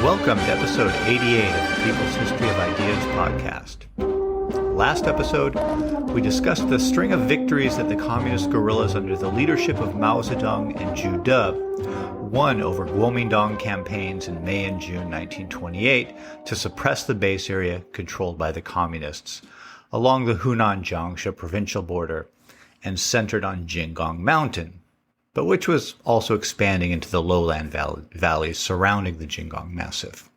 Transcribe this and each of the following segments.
Welcome to episode 88 of the People's History of Ideas podcast. Last episode, we discussed the string of victories that the communist guerrillas under the leadership of Mao Zedong and Zhu De won over Kuomintang campaigns in May and June 1928 to suppress the base area controlled by the communists along the Hunan-Jiangsu provincial border and centered on Jinggang Mountain, but which was also expanding into the lowland valleys surrounding the Jinggang Massif.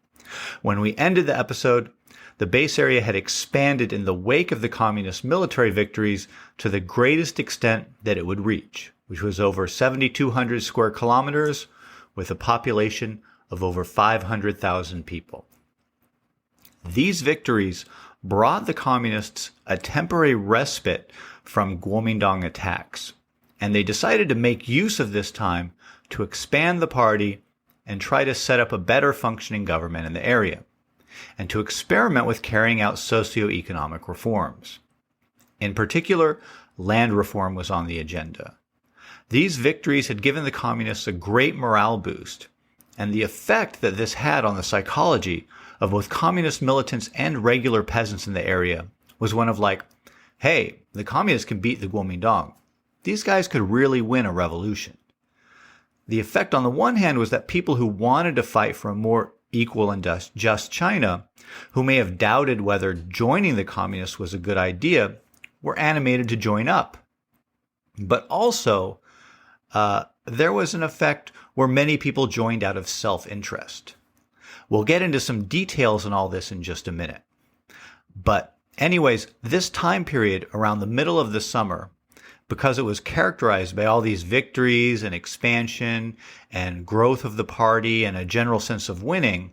When we ended the episode, the base area had expanded in the wake of the communist military victories to the greatest extent that it would reach, which was over 7,200 square kilometers with a population of over 500,000 people. These victories brought the communists a temporary respite from Kuomintang attacks, and they decided to make use of this time to expand the party and try to set up a better functioning government in the area, and to experiment with carrying out socio-economic reforms. In particular, land reform was on the agenda. These victories had given the communists a great morale boost, and the effect that this had on the psychology of both communist militants and regular peasants in the area was one of like, hey, the communists can beat the Kuomintang. These guys could really win a revolution. The effect on the one hand was that people who wanted to fight for a more equal and just China, who may have doubted whether joining the communists was a good idea, were animated to join up. But also, there was an effect where many people joined out of self-interest. We'll get into some details on all this in just a minute. But anyways, this time period around the middle of the summer, because it was characterized by all these victories and expansion and growth of the party and a general sense of winning,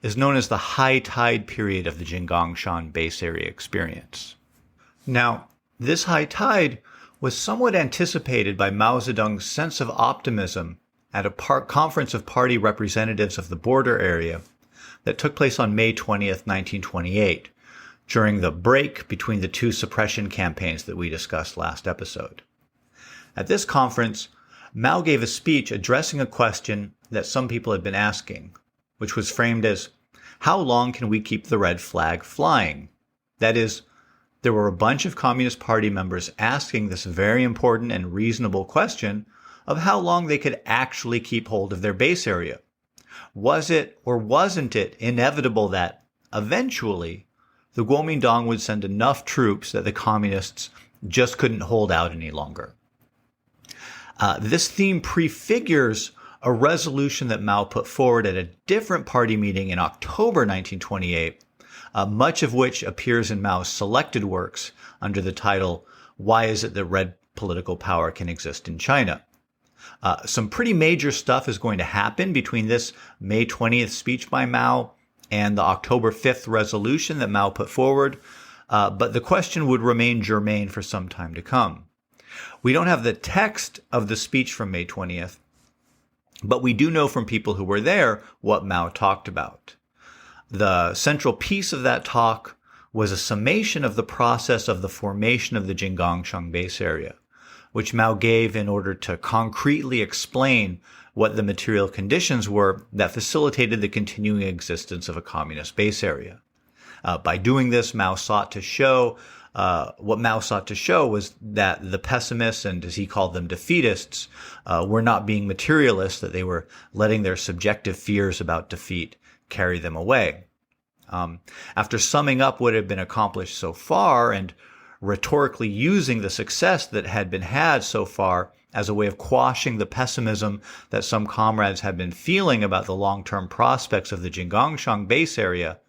is known as the high tide period of the Jinggangshan base area experience. Now, this high tide was somewhat anticipated by Mao Zedong's sense of optimism at a conference of party representatives of the border area that took place on May 20th, 1928, during the break between the two suppression campaigns that we discussed last episode. At this conference, Mao gave a speech addressing a question that some people had been asking, which was framed as, how long can we keep the red flag flying? That is, there were a bunch of Communist Party members asking this very important and reasonable question of how long they could actually keep hold of their base area. Was it or wasn't it inevitable that, eventually, the Kuomintang would send enough troops that the communists just couldn't hold out any longer? This theme prefigures a resolution that Mao put forward at a different party meeting in October 1928, much of which appears in Mao's selected works under the title, Why Is It That Red Political Power Can Exist in China? Some pretty major stuff is going to happen between this May 20th speech by Mao and the October 5th resolution that Mao put forward, but the question would remain germane for some time to come. We don't have the text of the speech from May 20th, but we do know from people who were there what Mao talked about. The central piece of that talk was a summation of the process of the formation of the Jinggangshan base area, which Mao gave in order to concretely explain what the material conditions were that facilitated the continuing existence of a communist base area. By doing this, Mao sought to show was that the pessimists, and as he called them, defeatists, were not being materialists, that they were letting their subjective fears about defeat carry them away. After summing up what had been accomplished so far and rhetorically using the success that had been had so far as a way of quashing the pessimism that some comrades had been feeling about the long-term prospects of the Jinggangshan base area,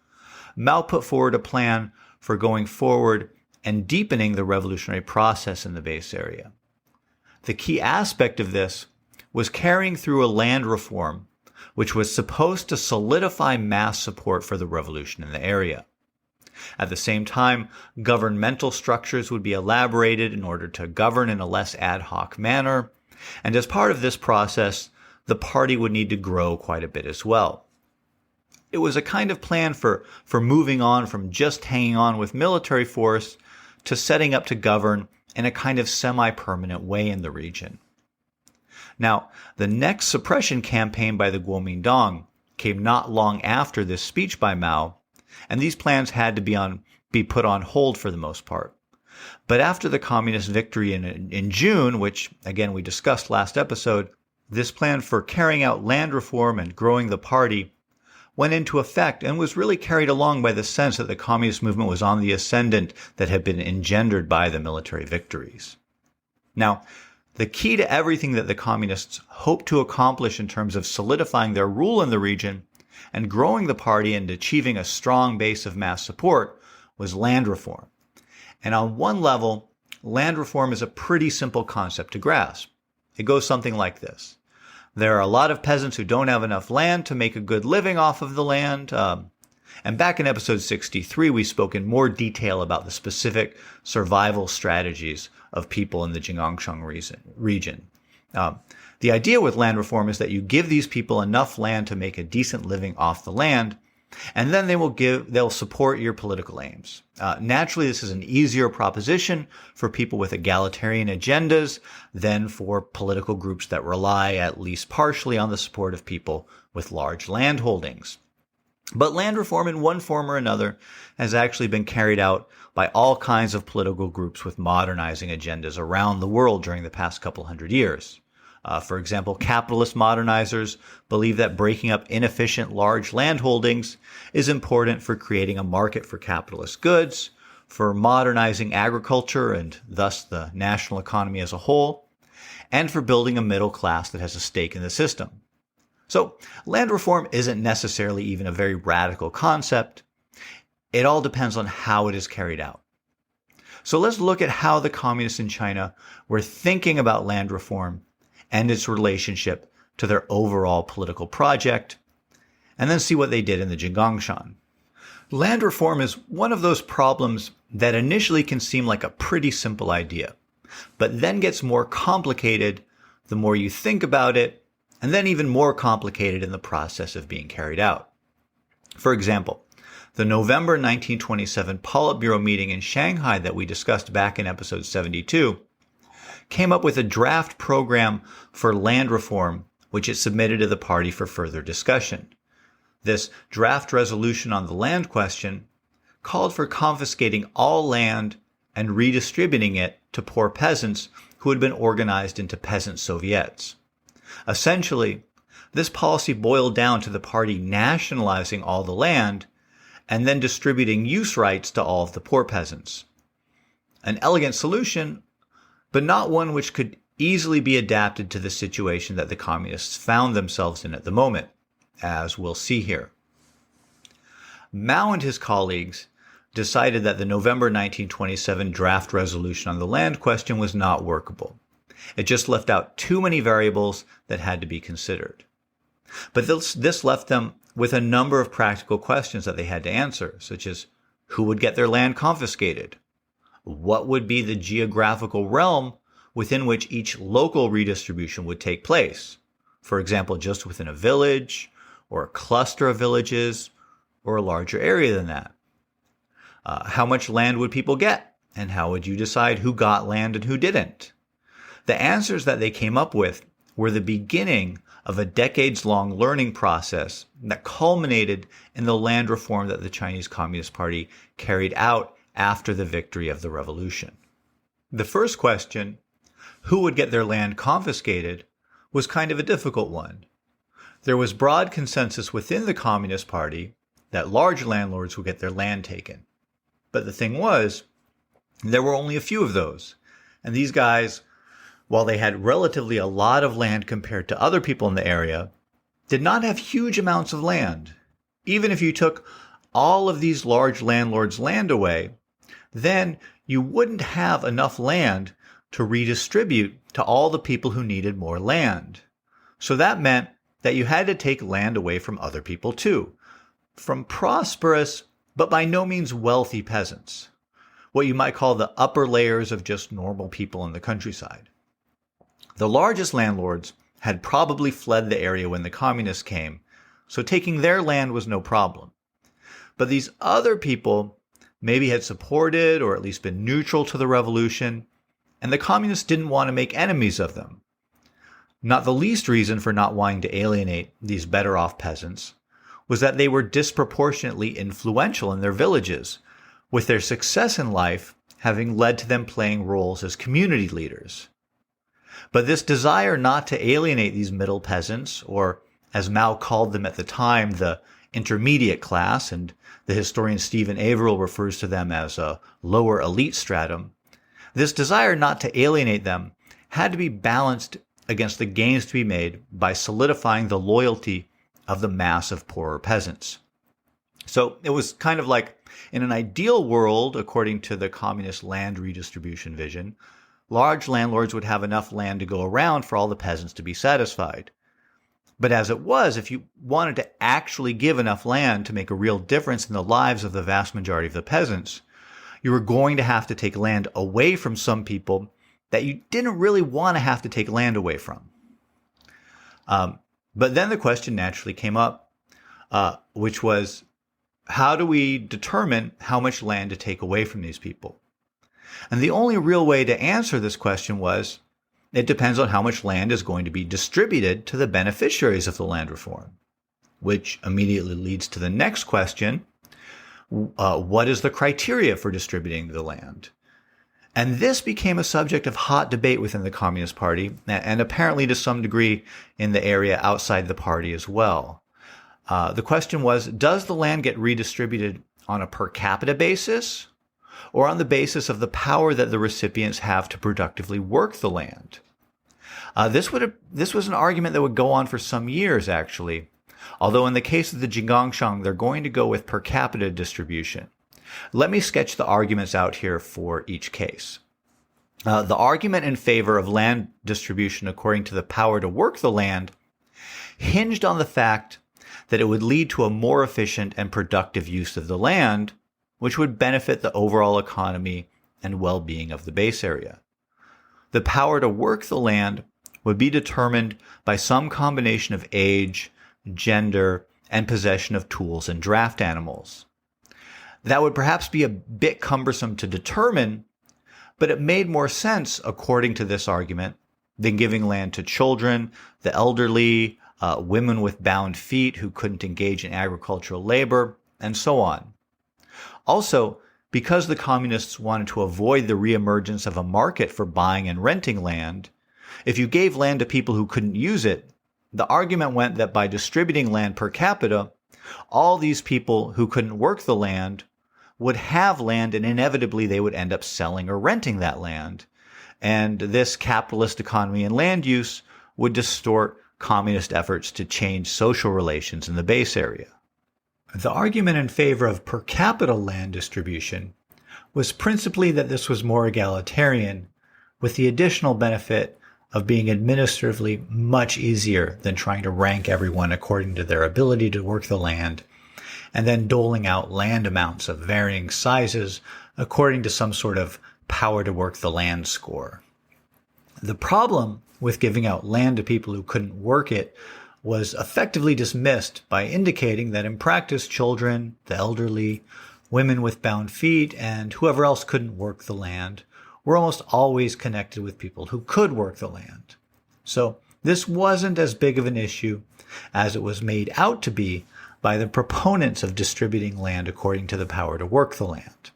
Mao put forward a plan for going forward and deepening the revolutionary process in the base area. The key aspect of this was carrying through a land reform which was supposed to solidify mass support for the revolution in the area. At the same time, governmental structures would be elaborated in order to govern in a less ad hoc manner, and as part of this process, the party would need to grow quite a bit as well. It was a kind of plan for moving on from just hanging on with military force to setting up to govern in a kind of semi-permanent way in the region. Now, the next suppression campaign by the Kuomintang came not long after this speech by Mao, and these plans had to be put on hold for the most part. But after the communist victory in June, which again we discussed last episode, this plan for carrying out land reform and growing the party went into effect and was really carried along by the sense that the communist movement was on the ascendant that had been engendered by the military victories. Now, the key to everything that the communists hoped to accomplish in terms of solidifying their rule in the region and growing the party and achieving a strong base of mass support was land reform. And on one level, land reform is a pretty simple concept to grasp. It goes something like this. There are a lot of peasants who don't have enough land to make a good living off of the land. And back in episode 63, we spoke in more detail about the specific survival strategies of people in the Jinggangshan region. The idea with land reform is that you give these people enough land to make a decent living off the land, and then they'll support your political aims. Naturally, this is an easier proposition for people with egalitarian agendas than for political groups that rely at least partially on the support of people with large land holdings. But land reform in one form or another has actually been carried out by all kinds of political groups with modernizing agendas around the world during the past couple hundred years. For example, capitalist modernizers believe that breaking up inefficient large land holdings is important for creating a market for capitalist goods, for modernizing agriculture and thus the national economy as a whole, and for building a middle class that has a stake in the system. So land reform isn't necessarily even a very radical concept. It all depends on how it is carried out. So let's look at how the communists in China were thinking about land reform and its relationship to their overall political project, and then see what they did in the Jinggangshan. Land reform is one of those problems that initially can seem like a pretty simple idea, but then gets more complicated the more you think about it, and then even more complicated in the process of being carried out. For example, the November 1927 Politburo meeting in Shanghai that we discussed back in episode 72 came up with a draft program for land reform, which it submitted to the party for further discussion. This draft resolution on the land question called for confiscating all land and redistributing it to poor peasants who had been organized into peasant soviets. Essentially, this policy boiled down to the party nationalizing all the land and then distributing use rights to all of the poor peasants. An elegant solution, but not one which could easily be adapted to the situation that the communists found themselves in at the moment, as we'll see here. Mao and his colleagues decided that the November 1927 draft resolution on the land question was not workable. It just left out too many variables that had to be considered. But this left them with a number of practical questions that they had to answer, such as who would get their land confiscated? What would be the geographical realm within which each local redistribution would take place? For example, just within a village, or a cluster of villages, or a larger area than that. How much land would people get? And how would you decide who got land and who didn't? The answers that they came up with were the beginning of a decades-long learning process that culminated in the land reform that the Chinese Communist Party carried out after the victory of the revolution. The first question, who would get their land confiscated, was kind of a difficult one. There was broad consensus within the Communist Party that large landlords would get their land taken. But the thing was, there were only a few of those. And these guys, while they had relatively a lot of land compared to other people in the area, did not have huge amounts of land. Even if you took all of these large landlords' land away, then you wouldn't have enough land to redistribute to all the people who needed more land. So that meant that you had to take land away from other people too, from prosperous but by no means wealthy peasants, what you might call the upper layers of just normal people in the countryside. The largest landlords had probably fled the area when the communists came, so taking their land was no problem. But these other people maybe had supported or at least been neutral to the revolution, and the communists didn't want to make enemies of them. Not the least reason for not wanting to alienate these better-off peasants was that they were disproportionately influential in their villages, with their success in life having led to them playing roles as community leaders. But this desire not to alienate these middle peasants, or as Mao called them at the time, the intermediate class, and the historian Stephen Averill refers to them as a lower elite stratum, this desire not to alienate them had to be balanced against the gains to be made by solidifying the loyalty of the mass of poorer peasants. So it was kind of like, in an ideal world, according to the communist land redistribution vision, large landlords would have enough land to go around for all the peasants to be satisfied. But as it was, if you wanted to actually give enough land to make a real difference in the lives of the vast majority of the peasants, you were going to have to take land away from some people that you didn't really want to have to take land away from. But then the question naturally came up, which was, how do we determine how much land to take away from these people? And the only real way to answer this question was, it depends on how much land is going to be distributed to the beneficiaries of the land reform, which immediately leads to the next question. What is the criteria for distributing the land? And this became a subject of hot debate within the Communist Party, and apparently to some degree in the area outside the party as well. The question was, does the land get redistributed on a per capita basis, or on the basis of the power that the recipients have to productively work the land? This was an argument that would go on for some years, actually, although in the case of the Jinggangshan, they're going to go with per capita distribution. Let me sketch the arguments out here for each case. The argument in favor of land distribution according to the power to work the land hinged on the fact that it would lead to a more efficient and productive use of the land, which would benefit the overall economy and well-being of the base area. The power to work the land would be determined by some combination of age, gender, and possession of tools and draft animals. That would perhaps be a bit cumbersome to determine, but it made more sense, according to this argument, than giving land to children, the elderly, women with bound feet who couldn't engage in agricultural labor, and so on. Also, because the communists wanted to avoid the reemergence of a market for buying and renting land, if you gave land to people who couldn't use it, the argument went that by distributing land per capita, all these people who couldn't work the land would have land, and inevitably they would end up selling or renting that land. And this capitalist economy and land use would distort communist efforts to change social relations in the base area. The argument in favor of per capita land distribution was principally that this was more egalitarian, with the additional benefit of being administratively much easier than trying to rank everyone according to their ability to work the land, and then doling out land amounts of varying sizes according to some sort of power to work the land score. The problem with giving out land to people who couldn't work it was effectively dismissed by indicating that in practice children, the elderly, women with bound feet, and whoever else couldn't work the land were almost always connected with people who could work the land. So this wasn't as big of an issue as it was made out to be by the proponents of distributing land according to the power to work the land.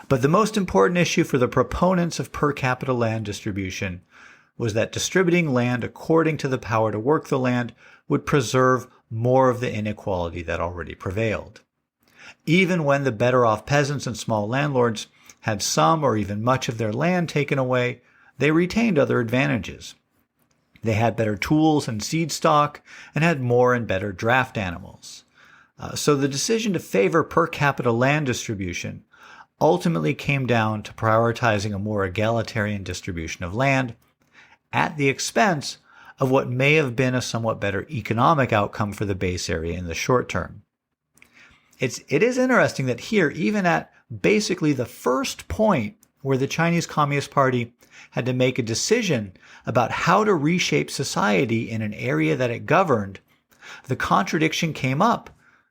But the most important issue for the proponents of per capita land distribution was that distributing land according to the power to work the land would preserve more of the inequality that already prevailed. Even when the better off peasants and small landlords had some or even much of their land taken away, they retained other advantages. They had better tools and seed stock and had more and better draft animals. So the decision to favor per capita land distribution ultimately came down to prioritizing a more egalitarian distribution of land at the expense of what may have been a somewhat better economic outcome for the base area in the short term. It is interesting that here, even at basically the first point where the Chinese Communist Party had to make a decision about how to reshape society in an area that it governed, the contradiction came up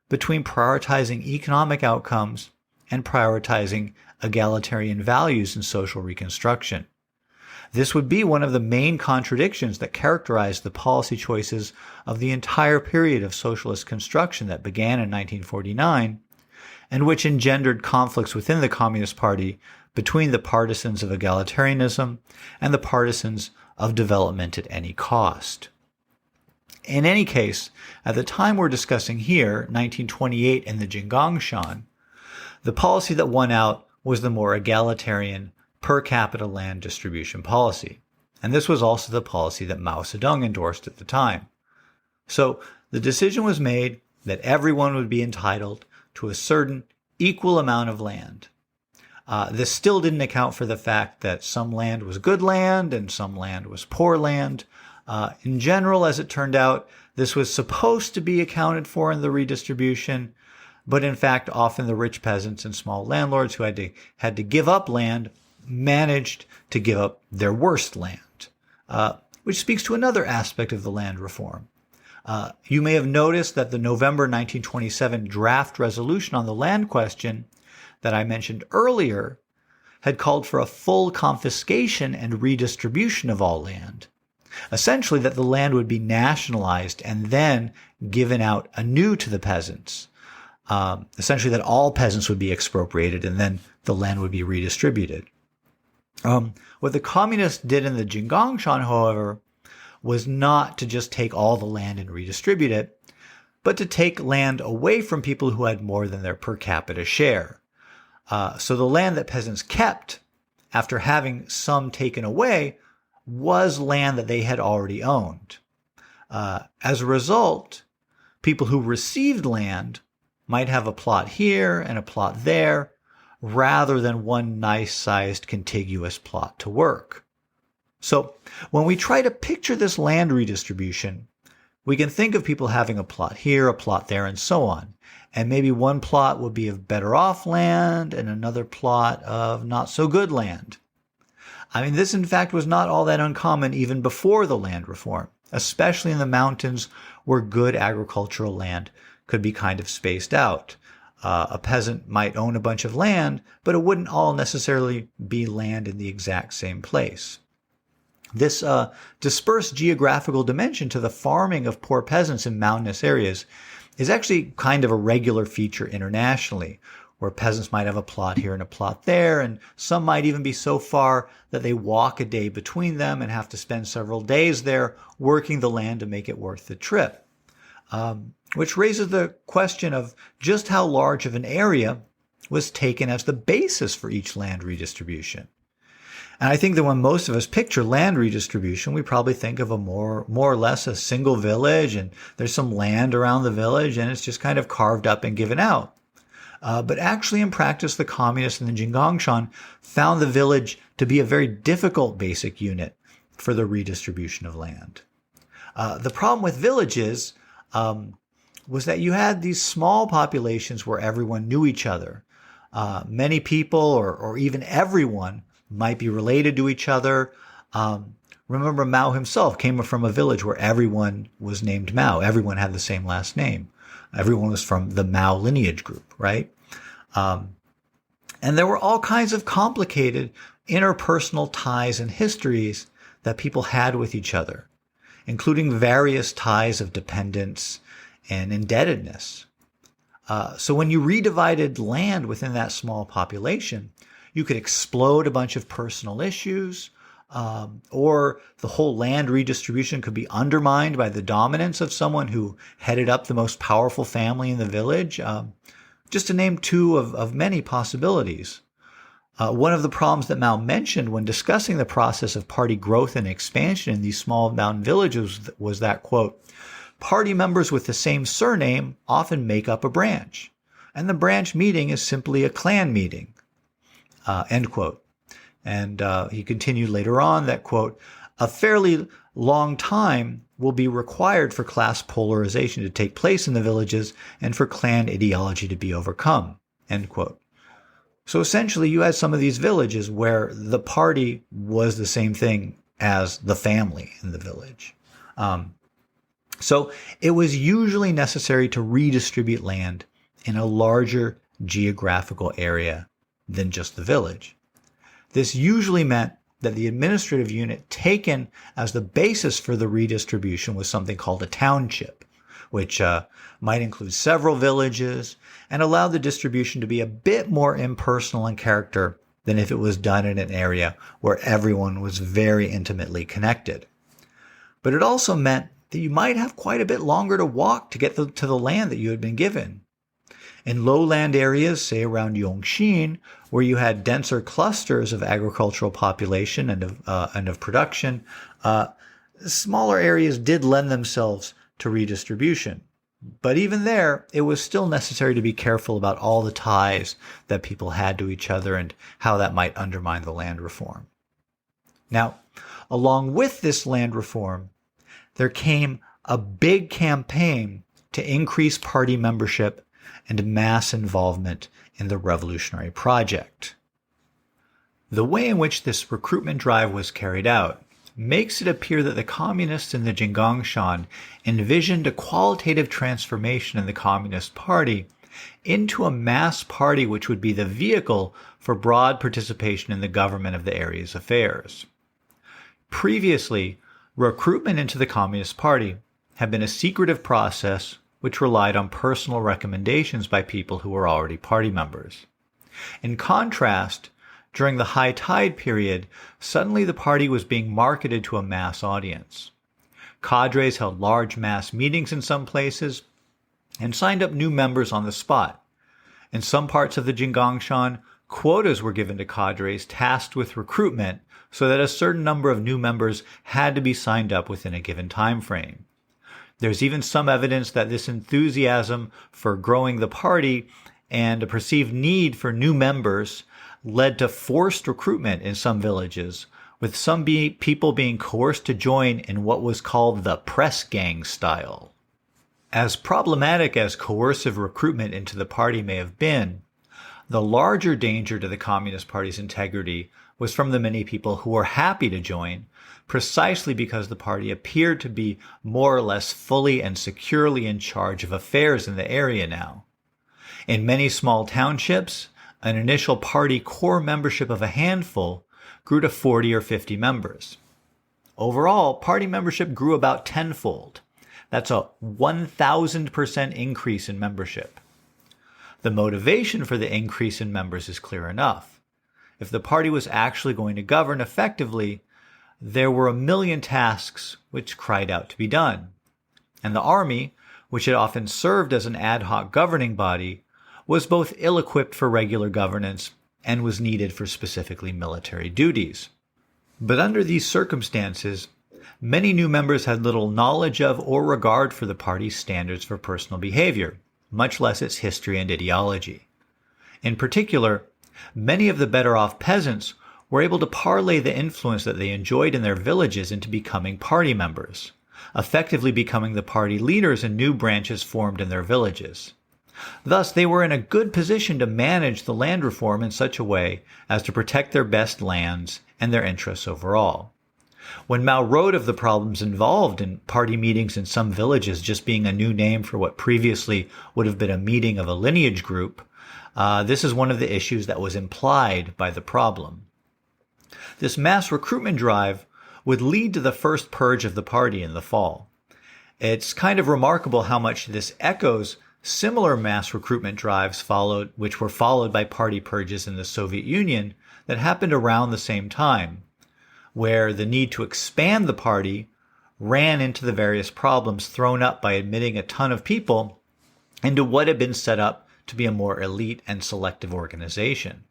between prioritizing economic outcomes and prioritizing egalitarian values in social reconstruction. This would be one of the main contradictions that characterized the policy choices of the entire period of socialist construction that began in 1949 and which engendered conflicts within the Communist Party between the partisans of egalitarianism and the partisans of development at any cost. In any case, at the time we're discussing here, 1928 in the Jinggangshan, the policy that won out was the more egalitarian per capita land distribution policy. And this was also the policy that Mao Zedong endorsed at the time. So the decision was made that everyone would be entitled to a certain equal amount of land. This still didn't account for the fact that some land was good land and some land was poor land. In general, as it turned out, this was supposed to be accounted for in the redistribution, but in fact, often the rich peasants and small landlords who had to give up land managed to give up their worst land, which speaks to another aspect of the land reform. You may have noticed that the November 1927 draft resolution on the land question that I mentioned earlier had called for a full confiscation and redistribution of all land. Essentially, that the land would be nationalized and then given out anew to the peasants. Essentially, that all peasants would be expropriated and then the land would be redistributed. What the communists did in the Jinggangshan, however, was not to just take all the land and redistribute it, but to take land away from people who had more than their per capita share. So the land that peasants kept, after having some taken away, was land that they had already owned. As a result, people who received land might have a plot here and a plot there, rather than one nice-sized contiguous plot to work. So when we try to picture this land redistribution, we can think of people having a plot here, a plot there, and so on. And maybe one plot would be of better off land and another plot of not so good land. I mean, this in fact was not all that uncommon even before the land reform, especially in the mountains where good agricultural land could be kind of spaced out. A peasant might own a bunch of land, but it wouldn't all necessarily be land in the exact same place. This dispersed geographical dimension to the farming of poor peasants in mountainous areas is actually kind of a regular feature internationally, where peasants might have a plot here and a plot there, and some might even be so far that they walk a day between them and have to spend several days there working the land to make it worth the trip. Which raises the question of just how large of an area was taken as the basis for each land redistribution. And I think that when most of us picture land redistribution, we probably think of a more or less a single village, and there's some land around the village, and it's just kind of carved up and given out. But actually, in practice, the communists in the Jinggangshan found the village to be a very difficult basic unit for the redistribution of land. The problem with villages was that you had these small populations where everyone knew each other. Many people, or even everyone, might be related to each other. Remember, Mao himself came from a village where everyone was named Mao. Everyone had the same last name. Everyone was from the Mao lineage group, right? And there were all kinds of complicated interpersonal ties and histories that people had with each other, including various ties of dependence and indebtedness. So when you redivided land within that small population, you could explode a bunch of personal issues, or the whole land redistribution could be undermined by the dominance of someone who headed up the most powerful family in the village, just to name two of many possibilities. One of the problems that Mao mentioned when discussing the process of party growth and expansion in these small mountain villages was that, quote, party members with the same surname often make up a branch, and the branch meeting is simply a clan meeting, end quote. And he continued later on that, quote, a fairly long time will be required for class polarization to take place in the villages and for clan ideology to be overcome, end quote. So essentially, you had some of these villages where the party was the same thing as the family in the village. So it was usually necessary to redistribute land in a larger geographical area than just the village. This usually meant that the administrative unit taken as the basis for the redistribution was something called a township, which might include several villages and allow the distribution to be a bit more impersonal in character than if it was done in an area where everyone was very intimately connected. But it also meant that you might have quite a bit longer to walk to get to the land that you had been given. In lowland areas, say around Yongxin, where you had denser clusters of agricultural population and of production, smaller areas did lend themselves to redistribution. But even there, it was still necessary to be careful about all the ties that people had to each other and how that might undermine the land reform. Now, along with this land reform, there came a big campaign to increase party membership and mass involvement in the revolutionary project. The way in which this recruitment drive was carried out makes it appear that the communists in the Jinggangshan envisioned a qualitative transformation in the Communist Party into a mass party which would be the vehicle for broad participation in the government of the area's affairs. Previously, recruitment into the Communist Party had been a secretive process which relied on personal recommendations by people who were already party members. In contrast, during the high tide period, suddenly the party was being marketed to a mass audience. Cadres held large mass meetings in some places and signed up new members on the spot. In some parts of the Jinggangshan, quotas were given to cadres tasked with recruitment so that a certain number of new members had to be signed up within a given time frame. There's even some evidence that this enthusiasm for growing the party and a perceived need for new members led to forced recruitment in some villages, with some people being coerced to join in what was called the press gang style. As problematic as coercive recruitment into the party may have been, the larger danger to the Communist Party's integrity was from the many people who were happy to join, precisely because the party appeared to be more or less fully and securely in charge of affairs in the area now. In many small townships, an initial party core membership of a handful grew to 40 or 50 members. Overall, party membership grew about tenfold. That's a 1,000% increase in membership. The motivation for the increase in members is clear enough. If the party was actually going to govern effectively, there were a million tasks which cried out to be done. And the army, which had often served as an ad hoc governing body, was both ill-equipped for regular governance and was needed for specifically military duties. But under these circumstances, many new members had little knowledge of or regard for the party's standards for personal behavior, much less its history and ideology. In particular, many of the better-off peasants were able to parlay the influence that they enjoyed in their villages into becoming party members, effectively becoming the party leaders in new branches formed in their villages. Thus, they were in a good position to manage the land reform in such a way as to protect their best lands and their interests overall. When Mao wrote of the problems involved in party meetings in some villages just being a new name for what previously would have been a meeting of a lineage group, this is one of the issues that was implied by the problem. This mass recruitment drive would lead to the first purge of the party in the fall. It's kind of remarkable how much this echoes similar mass recruitment drives which were followed by party purges in the Soviet Union that happened around the same time, where the need to expand the party ran into the various problems thrown up by admitting a ton of people into what had been set up to be a more elite and selective organization,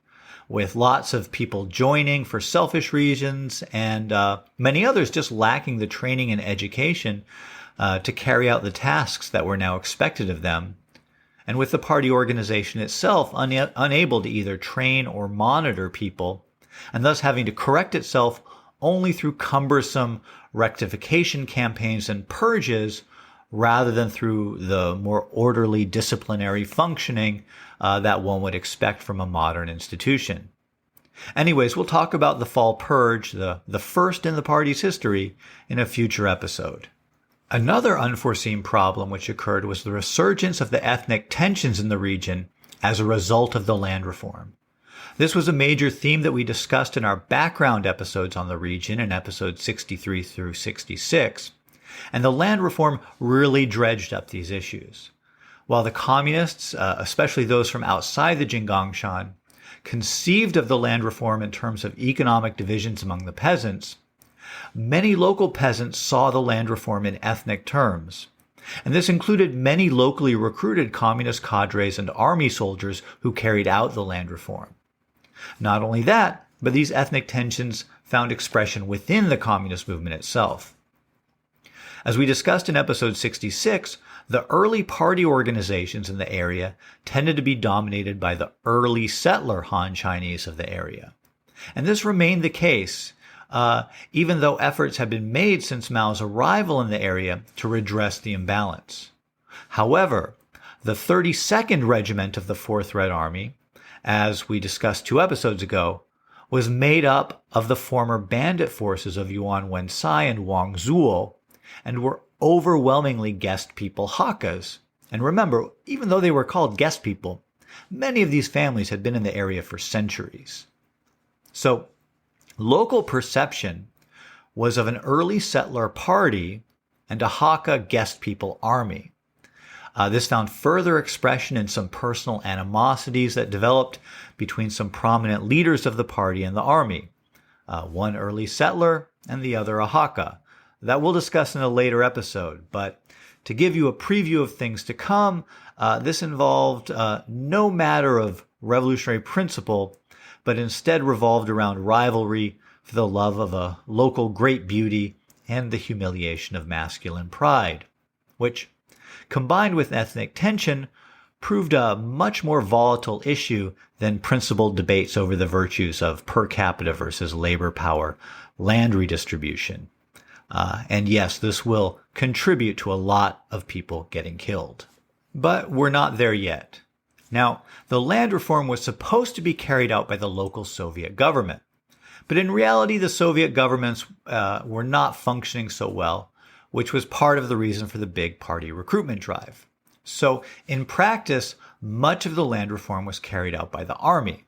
with lots of people joining for selfish reasons and many others just lacking the training and education to carry out the tasks that were now expected of them, and with the party organization itself unable to either train or monitor people, and thus having to correct itself only through cumbersome rectification campaigns and purges rather than through the more orderly disciplinary functioning that one would expect from a modern institution. Anyways, we'll talk about the fall purge, the first in the party's history, in a future episode. Another unforeseen problem which occurred was the resurgence of the ethnic tensions in the region as a result of the land reform. This was a major theme that we discussed in our background episodes on the region in episodes 63 through 66, and the land reform really dredged up these issues. While the communists, especially those from outside the Jinggangshan, conceived of the land reform in terms of economic divisions among the peasants, many local peasants saw the land reform in ethnic terms. And this included many locally recruited communist cadres and army soldiers who carried out the land reform. Not only that, but these ethnic tensions found expression within the communist movement itself. As we discussed in episode 66, the early party organizations in the area tended to be dominated by the early settler Han Chinese of the area. And this remained the case, even though efforts had been made since Mao's arrival in the area to redress the imbalance. However, the 32nd Regiment of the 4th Red Army, as we discussed 2 episodes ago, was made up of the former bandit forces of Yuan Wencai and Wang Zuo, and were overwhelmingly guest people Hakkas. And remember, even though they were called guest people, many of these families had been in the area for centuries. So, local perception was of an early settler party and a Hakka guest people army. This found further expression in some personal animosities that developed between some prominent leaders of the party and the army, one early settler and the other a Hakka. That we'll discuss in a later episode, but to give you a preview of things to come, this involved no matter of revolutionary principle, but instead revolved around rivalry for the love of a local great beauty and the humiliation of masculine pride, which, combined with ethnic tension, proved a much more volatile issue than principled debates over the virtues of per capita versus labor power, land redistribution. And yes, this will contribute to a lot of people getting killed. But we're not there yet. Now, the land reform was supposed to be carried out by the local Soviet government. But in reality, the Soviet governments were not functioning so well, which was part of the reason for the big party recruitment drive. So, in practice, much of the land reform was carried out by the army.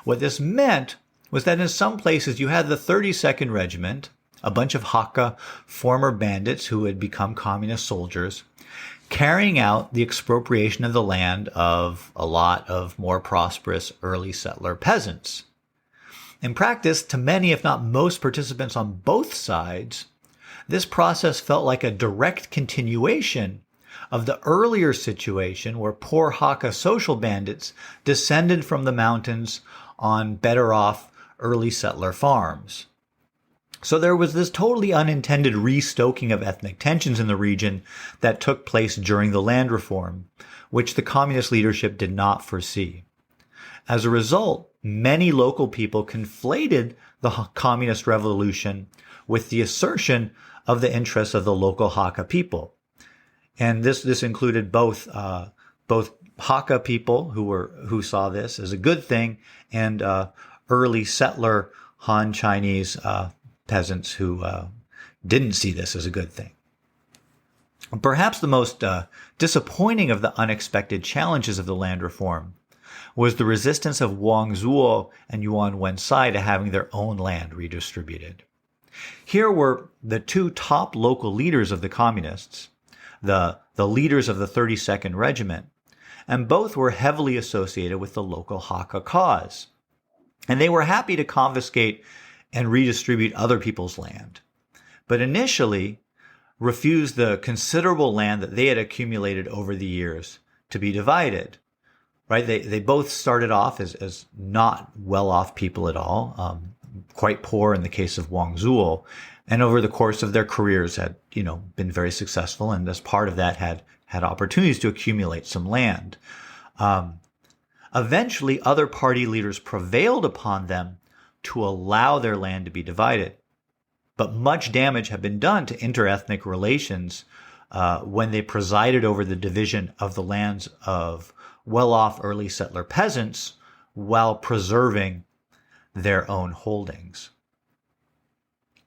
What this meant was that in some places you had the 32nd Regiment, a bunch of Hakka former bandits who had become communist soldiers, carrying out the expropriation of the land of a lot of more prosperous early settler peasants. In practice, to many, if not most participants on both sides, this process felt like a direct continuation of the earlier situation where poor Hakka social bandits descended from the mountains on better off early settler farms. So there was this totally unintended restoking of ethnic tensions in the region that took place during the land reform, which the communist leadership did not foresee. As a result, many local people conflated the communist revolution with the assertion of the interests of the local Hakka people. And this included both Hakka people who saw this as a good thing and early settler Han Chinese peasants who didn't see this as a good thing. Perhaps the most disappointing of the unexpected challenges of the land reform was the resistance of Wang Zuo and Yuan Wencai to having their own land redistributed. Here were the 2 top local leaders of the communists, the leaders of the 32nd Regiment, and both were heavily associated with the local Hakka cause. And they were happy to confiscate and redistribute other people's land, but initially refused the considerable land that they had accumulated over the years to be divided. Right? They both started off as not well-off people at all, quite poor in the case of Wang Zuo, and over the course of their careers had, been very successful, and as part of that had opportunities to accumulate some land. Eventually, other party leaders prevailed upon them to allow their land to be divided. But much damage had been done to interethnic relations when they presided over the division of the lands of well-off early settler peasants while preserving their own holdings.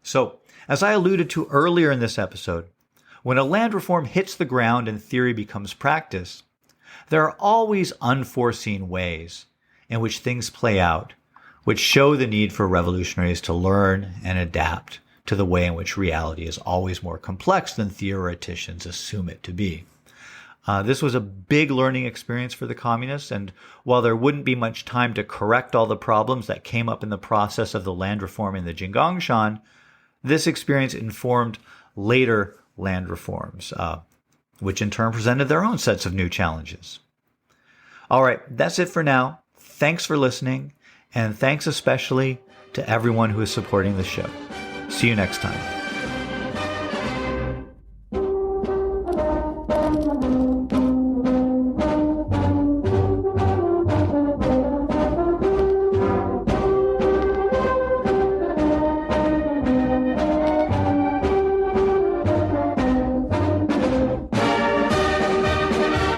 So, as I alluded to earlier in this episode, when a land reform hits the ground and theory becomes practice, there are always unforeseen ways in which things play out, which show the need for revolutionaries to learn and adapt to the way in which reality is always more complex than theoreticians assume it to be. This was a big learning experience for the communists, and while there wouldn't be much time to correct all the problems that came up in the process of the land reform in the Jinggangshan, this experience informed later land reforms, which in turn presented their own sets of new challenges. All right, that's it for now. Thanks for listening, and thanks especially to everyone who is supporting the show. See you next time.